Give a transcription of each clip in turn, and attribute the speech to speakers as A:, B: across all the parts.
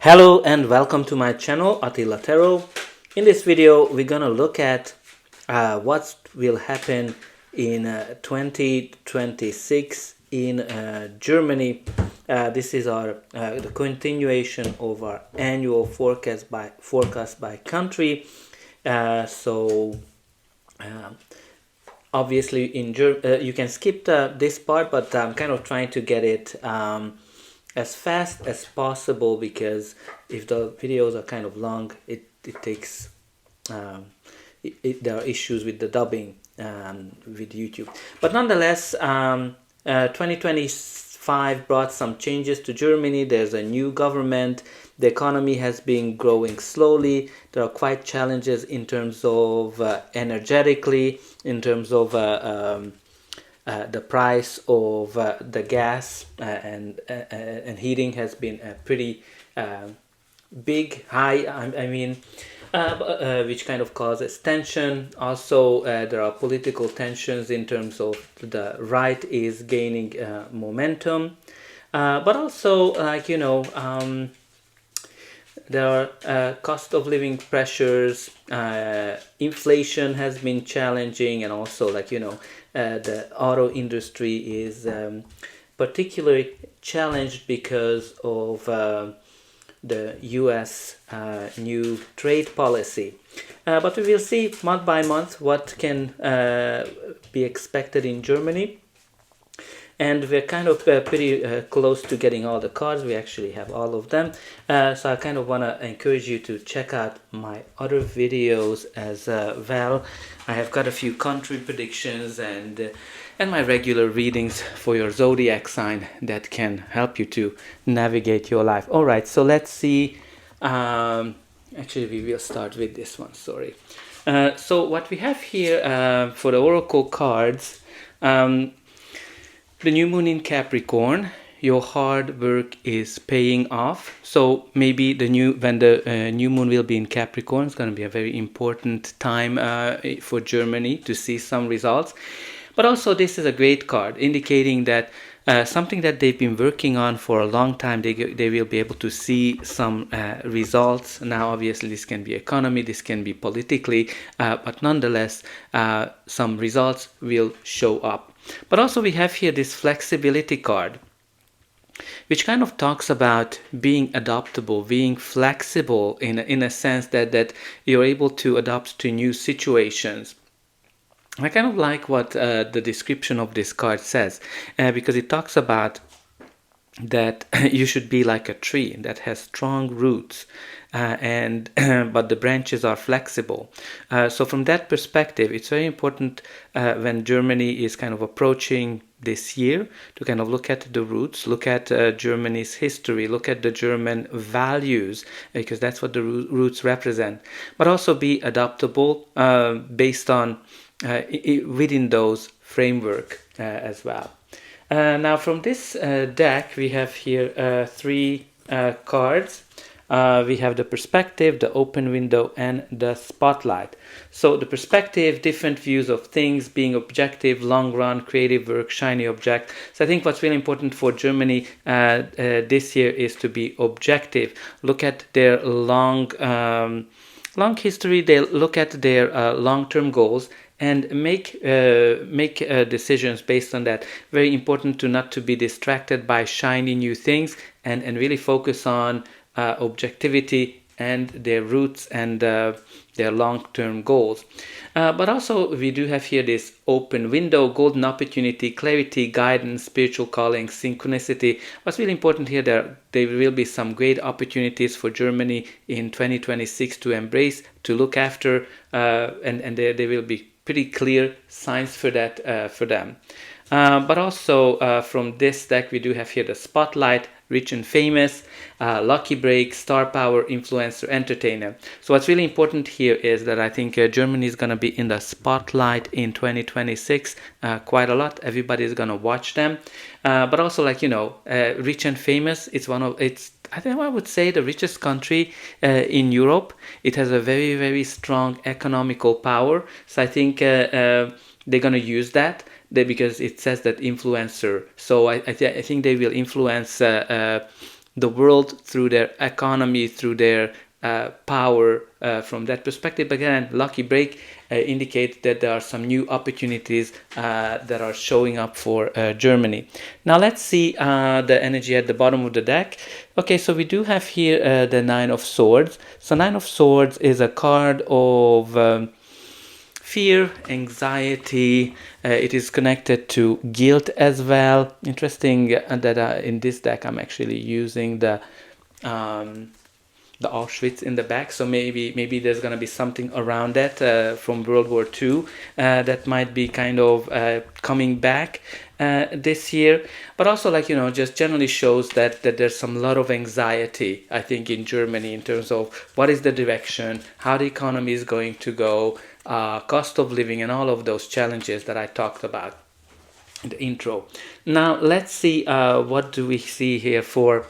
A: Hello and welcome to my channel Attila. In this video we're gonna look at what will happen in 2026 in Germany. This is our the continuation of our annual forecast by country. So obviously you can skip this part, but I'm kind of trying to get it as fast as possible, because if the videos are kind of long, it takes there are issues with the dubbing with YouTube. But nonetheless, 2025 brought some changes to Germany. There's a new government. The economy has been growing slowly. There are quite challenges in terms of energetically, in terms of the price of the gas and heating has been pretty big, high. Which kind of causes tension. Also, there are political tensions in terms of the right is gaining momentum, but also, there are cost of living pressures. Inflation has been challenging, and also, the auto industry is particularly challenged because of the US new trade policy. But we will see month by month what can be expected in Germany. And we're kind of pretty close to getting all the cards. We actually have all of them. So I kind of want to encourage you to check out my other videos as well. I have got a few country predictions and my regular readings for your zodiac sign that can help you to navigate your life. All right, so let's see. Actually, we will start with this one. Sorry. So what we have here for the oracle cards. The new moon in Capricorn, your hard work is paying off. So maybe when the new moon will be in Capricorn, it's going to be a very important time for Germany to see some results. But also, this is a great card indicating that something that they've been working on for a long time, they will be able to see some results. Now, obviously, this can be economy, this can be politically, but nonetheless, some results will show up. But also we have here this flexibility card, which kind of talks about being adaptable, being flexible in a sense that you're able to adapt to new situations. I kind of like what the description of this card says, because it talks about that you should be like a tree that has strong roots, but the branches are flexible. So from that perspective, it's very important when Germany is kind of approaching this year to kind of look at the roots, look at Germany's history, look at the German values, because that's what the roots represent, but also be adaptable based on within those framework as well. Now from this deck we have here three cards. We have the perspective, the open window, and the spotlight. So the perspective, different views of things, being objective, long run, creative work, shiny object. So I think what's really important for Germany this year is to be objective. Look at their long history. They look at their long-term goals and make decisions based on that. Very important not to be distracted by shiny new things and really focus on objectivity and their roots and their long-term goals. But also we do have here this open window, golden opportunity, clarity, guidance, spiritual calling, synchronicity. What's really important here, there will be some great opportunities for Germany in 2026 to embrace, to look after, and there will be pretty clear signs for that for them. But also from this deck we do have here the spotlight, rich and famous, lucky break, star power, influencer, entertainer. So what's really important here is that I think Germany is going to be in the spotlight in 2026 quite a lot. Everybody is going to watch them. But also, rich and famous, I think I would say the richest country in Europe. It has a very, very strong economical power. So I think they're going to use that. Because it says that influencer. So I think they will influence the world through their economy, through their power from that perspective. Again, lucky break indicates that there are some new opportunities that are showing up for Germany. Now let's see the energy at the bottom of the deck. Okay, so we do have here the Nine of Swords. So Nine of Swords is a card of fear, anxiety. It is connected to guilt as well. Interesting that in this deck I'm actually using the Auschwitz in the back, so maybe there's going to be something around that from World War II that might be kind of coming back this year. But also, like, just generally shows that there's some lot of anxiety, I think, in Germany in terms of what is the direction, how the economy is going to go, cost of living, and all of those challenges that I talked about in the intro. Now let's see what do we see here for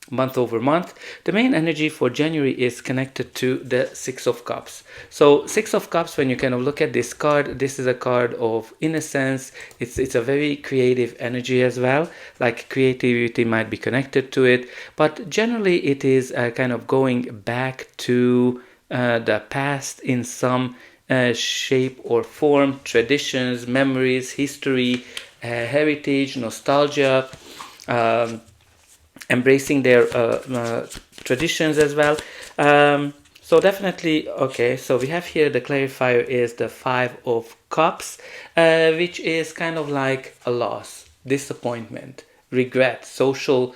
A: month over month. The main energy for January is connected to the Six of Cups. So Six of Cups, when you kind of look at this card, this is a card of innocence. It's a very creative energy as well. Like creativity might be connected to it, but generally it is kind of going back to the past in some shape or form, traditions, memories, history, heritage, nostalgia, embracing their traditions as well. So definitely, okay, so we have here the clarifier is the Five of Cups, which is kind of like a loss, disappointment, regret, social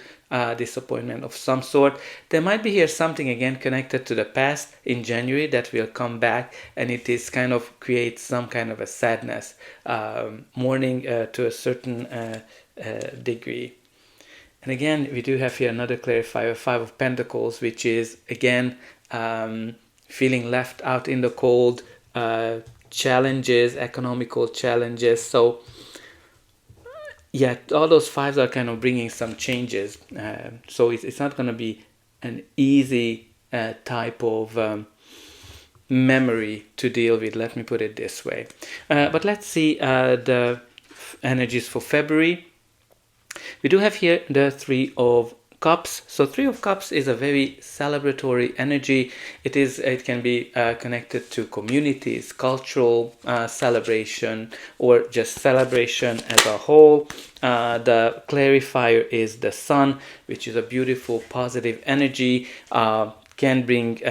A: disappointment of some sort. There might be here something again connected to the past in January that will come back, and it is kind of creates some kind of a sadness, mourning to a certain degree. And again, we do have here another clarifier, Five of Pentacles, which is, again, feeling left out in the cold, challenges, economical challenges. So, yeah, all those fives are kind of bringing some changes. So it's not going to be an easy type of memory to deal with, let me put it this way. But let's see the energies for February. We do have here the Three of Cups. So Three of Cups is a very celebratory energy. It can be connected to communities, cultural celebration, or just celebration as a whole. The clarifier is the Sun, which is a beautiful, positive energy. Can bring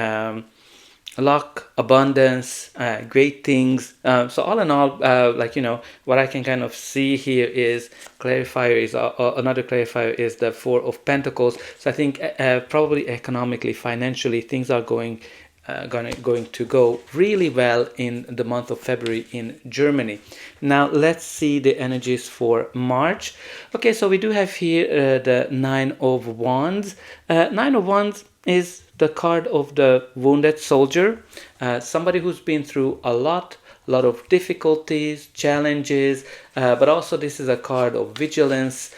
A: luck, abundance, great things. So all in all, what I can kind of see here is clarifier is another clarifier is the Four of Pentacles. So I think probably economically, financially, things are going to go really well in the month of February in Germany. Now let's see the energies for March. Okay, so we do have here the Nine of Wands. Nine of Wands is the card of the wounded soldier, somebody who's been through a lot of difficulties, challenges, but also this is a card of vigilance,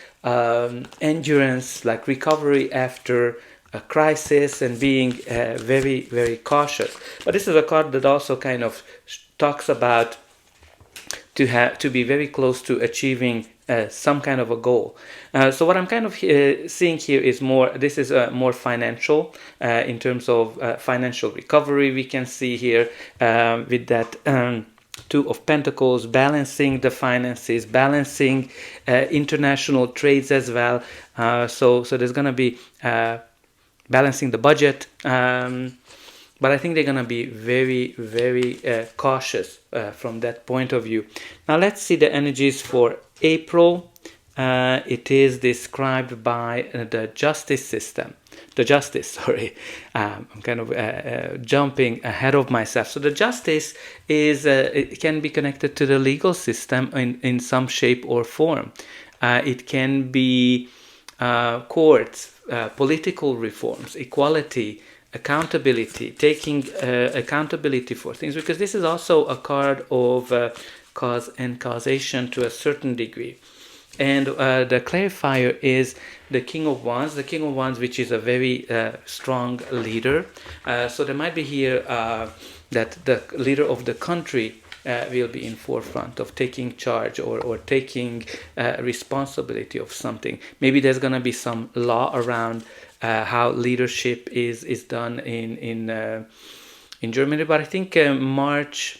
A: endurance, like recovery after a crisis, and being very, very cautious. But this is a card that also kind of talks about to be very close to achieving some kind of a goal. So what I'm kind of seeing here is this is more financial in terms of financial recovery. We can see here with that Two of Pentacles, balancing the finances, balancing international trades as well. So there's going to be balancing the budget. But I think they're going to be very, very cautious from that point of view. Now let's see the energies for April. It is described by the justice system. I'm kind of jumping ahead of myself. So the justice is it can be connected to the legal system in some shape or form. It can be courts, political reforms, equality, accountability, taking accountability for things, because this is also a card of cause and causation to a certain degree. And the clarifier is the King of Wands. The King of Wands, which is a very strong leader. So there might be here that the leader of the country will be in forefront of taking charge or taking responsibility of something. Maybe there's going to be some law around how leadership is done in Germany, but I think March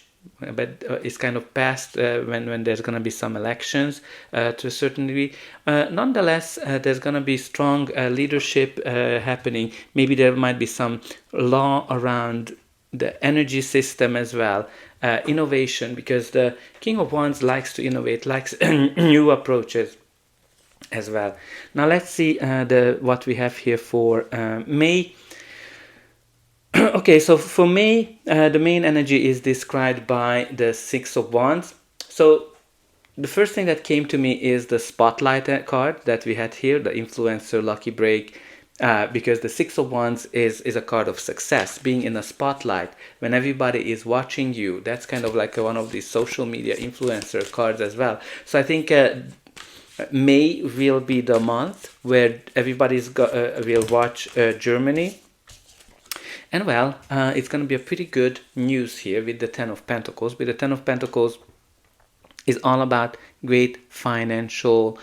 A: is kind of past when there's going to be some elections to a certain degree. Nonetheless, there's going to be strong leadership happening. Maybe there might be some law around the energy system as well, innovation, because the King of Wands likes to innovate, likes new approaches as well. Now let's see what we have here for May. Okay, so for May, the main energy is described by the Six of Wands. So the first thing that came to me is the Spotlight card that we had here, the Influencer Lucky Break, because the Six of Wands is a card of success, being in a spotlight when everybody is watching you. That's kind of like one of these social media influencer cards as well. So I think May will be the month where everybody's will watch Germany. And well, it's going to be a pretty good news here with the Ten of Pentacles. With the Ten of Pentacles is all about great financial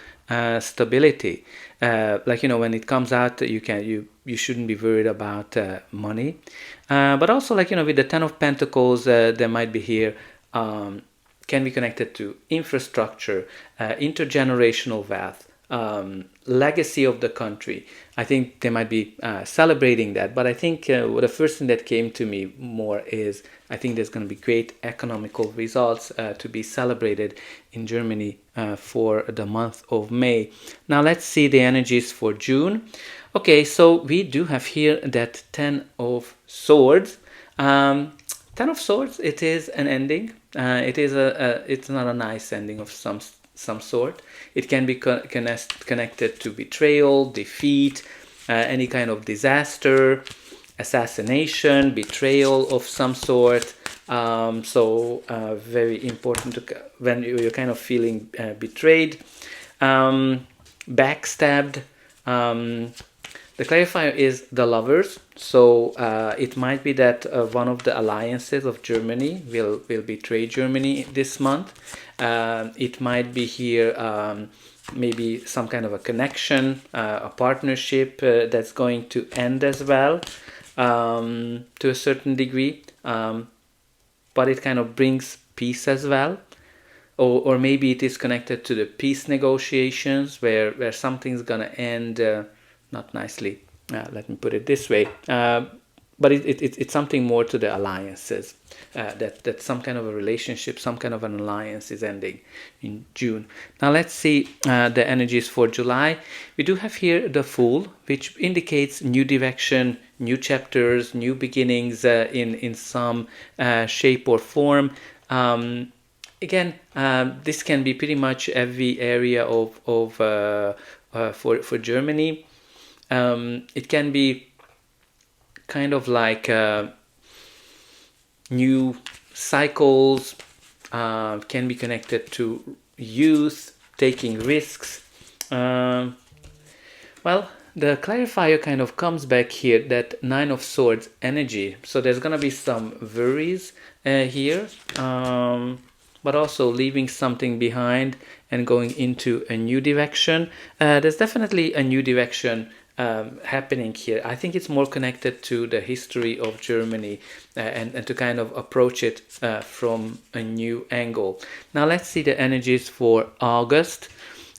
A: stability. Like, you know, when it comes out, you shouldn't be worried about money. But also, like, you know, with the Ten of Pentacles, there might be here, can be connected to infrastructure, intergenerational wealth, legacy of the country. I think they might be celebrating that, but I think the first thing that came to me more is I think there's going to be great economical results to be celebrated in Germany for the month of May. Now let's see the energies for June. Okay, so we do have here that Ten of Swords. Ten of Swords, it is an ending. It's not a nice ending of some sort. It can be connected to betrayal, defeat, any kind of disaster, assassination, betrayal of some sort. So very important when you're kind of feeling betrayed, backstabbed. The clarifier is the Lovers. So it might be that one of the alliances of Germany will betray Germany this month. It might be here maybe some kind of a connection, a partnership that's going to end as well to a certain degree. But it kind of brings peace as well. Or maybe it is connected to the peace negotiations where something's going to end not nicely. Let me put it this way. But it's something more to the alliances, that some kind of a relationship, some kind of an alliance is ending in June. Now let's see the energies for July. We do have here the Fool, which indicates new direction, new chapters, new beginnings in some shape or form. Again, this can be pretty much every area for Germany. It can be kind of like new cycles, can be connected to youth, taking risks. Well, the clarifier kind of comes back here, that Nine of Swords energy. So there's going to be some worries here, but also leaving something behind and going into a new direction. There's definitely a new direction happening here. I think it's more connected to the history of Germany and to kind of approach it from a new angle. Now let's see the energies for August.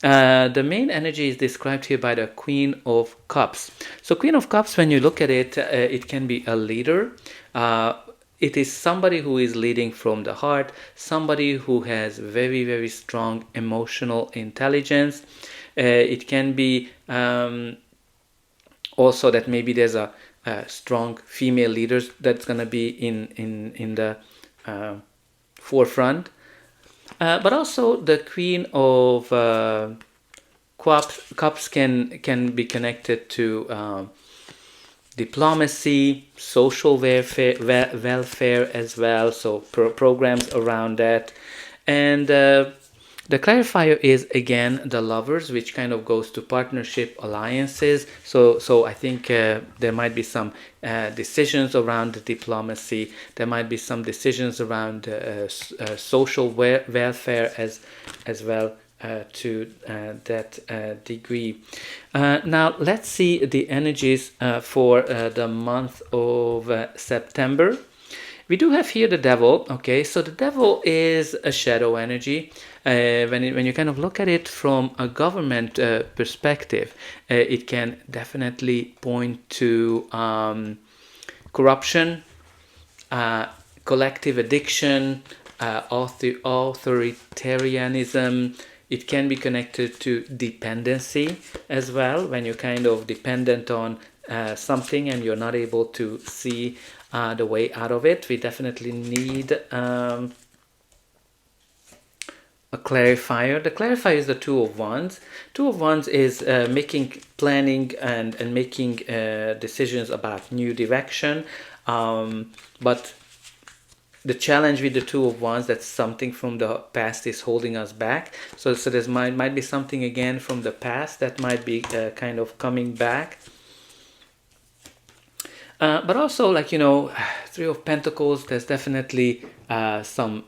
A: The main energy is described here by the Queen of Cups. So Queen of Cups, when you look at it, it can be a leader. It is somebody who is leading from the heart, somebody who has very, very strong emotional intelligence. It can be also that maybe there's a strong female leaders that's going to be in the forefront. But also the Queen of Cups can be connected to diplomacy, social welfare as well, so programs around that. And The clarifier is again the lovers, which kind of goes to partnership, alliances. So I think there might be some decisions around diplomacy. There might be some decisions around social welfare as well. To that degree. Now let's see the energies for the month of September. We do have here the devil. Okay, so the devil is a shadow energy. When you kind of look at it from a government perspective, it can definitely point to corruption, collective addiction, authoritarianism. It can be connected to dependency as well, when you're kind of dependent on something and you're not able to see the way out of it. We definitely need a clarifier. The clarifier is the Two of Wands. Two of Wands is planning and making decisions about new direction. But the challenge with the Two of Wands, that's something from the past is holding us back. So there might be something again from the past that might be kind of coming back. But also, like, Three of Pentacles, there's definitely some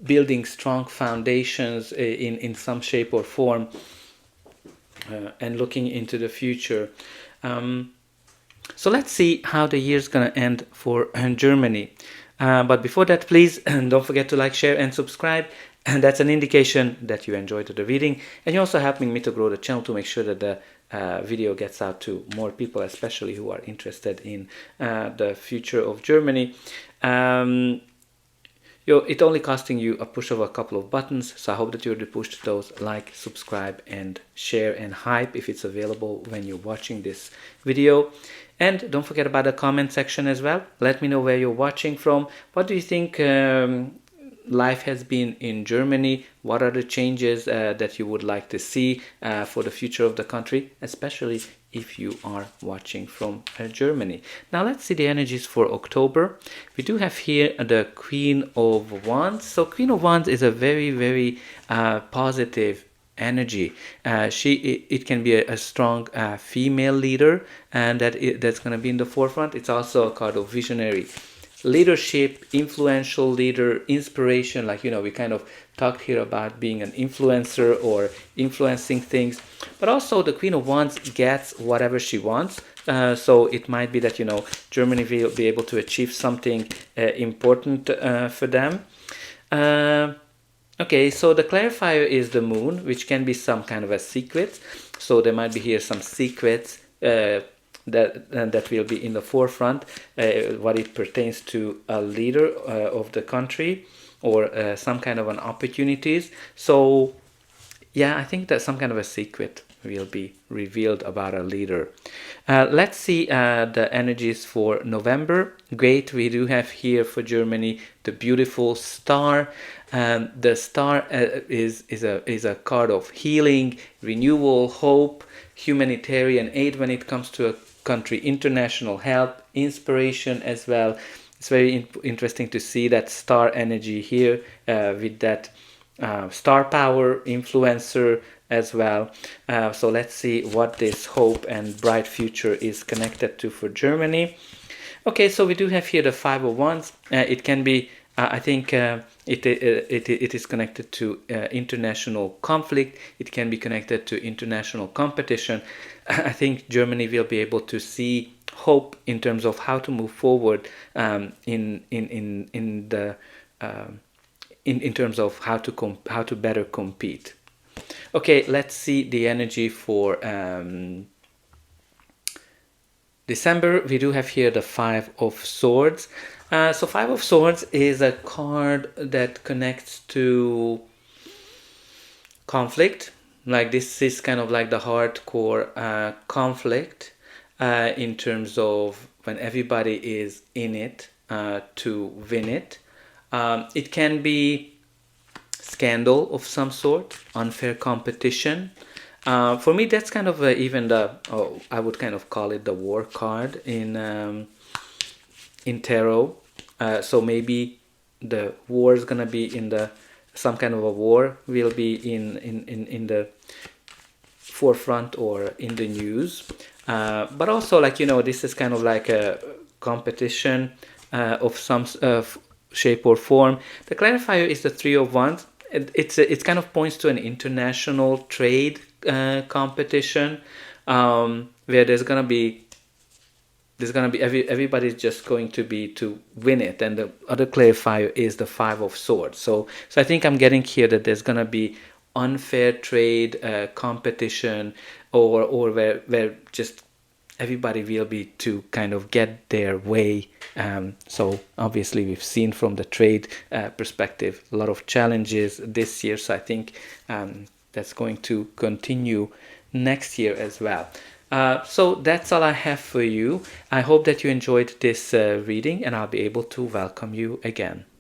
A: building strong foundations in some shape or form and looking into the future. So let's see how the year's going to end for Germany. But before that, please don't forget to like, share, and subscribe. And that's an indication that you enjoyed the reading. And you're also helping me to grow the channel to make sure that the video gets out to more people, especially who are interested in the future of Germany. It's only costing you a push of a couple of buttons, so I hope that you'll push those like, subscribe, and share and hype if it's available when you're watching this video. And don't forget about the comment section as well. Let me know where you're watching from. What do you think life has been in Germany? What are the changes that you would like to see for the future of the country, especially if you are watching from Germany? Now let's see the energies for October. We do have here the Queen of Wands. So Queen of Wands is a very, very positive energy. It can be a strong female leader, and that's going to be in the forefront. It's also a card of visionary leadership, influential leader, inspiration. Like, we kind of talked here about being an influencer or influencing things. But also the Queen of Wands gets whatever she wants. So it might be that, Germany will be able to achieve something important for them. Okay, so the clarifier is the Moon, which can be some kind of a secret. So there might be here some secrets that will be in the forefront, what it pertains to a leader of the country, or some kind of an opportunities. So yeah, I think that some kind of a secret will be revealed about a leader. Let's see the energies for November. Great, we do have here for Germany the beautiful star. The star is a card of healing, renewal, hope, humanitarian aid when it comes to a country, international help, inspiration as well. It's very interesting to see that star energy here with that star power, influencer as well. So let's see what this hope and bright future is connected to for Germany. Okay, so we do have here the Five of Wands. It can be, I think it is connected to international conflict. It can be connected to international competition. I think Germany will be able to see hope in terms of how to move forward in terms of how to better compete. Okay, let's see the energy for December. We do have here the Five of Swords. So Five of Swords is a card that connects to conflict. Like, this is kind of like the hardcore conflict in terms of when everybody is in it to win it. It can be scandal of some sort, unfair competition. For me, that's kind of even I would kind of call it the war card in tarot. So maybe the war is gonna be in the some kind of a war will be in the forefront or in the news. But also, like, this is kind of like a competition of some shape or form. The clarifier is the three of wands. It kind of points to an international trade competition, where there's gonna be everybody's just going to be to win it, and the other clarifier is the five of swords. So I think I'm getting here that there's gonna be unfair trade competition, or where just everybody will be to kind of get their way. So obviously we've seen from the trade perspective a lot of challenges this year, so I think that's going to continue next year as well. So that's all I have for you. I hope that you enjoyed this reading, and I'll be able to welcome you again.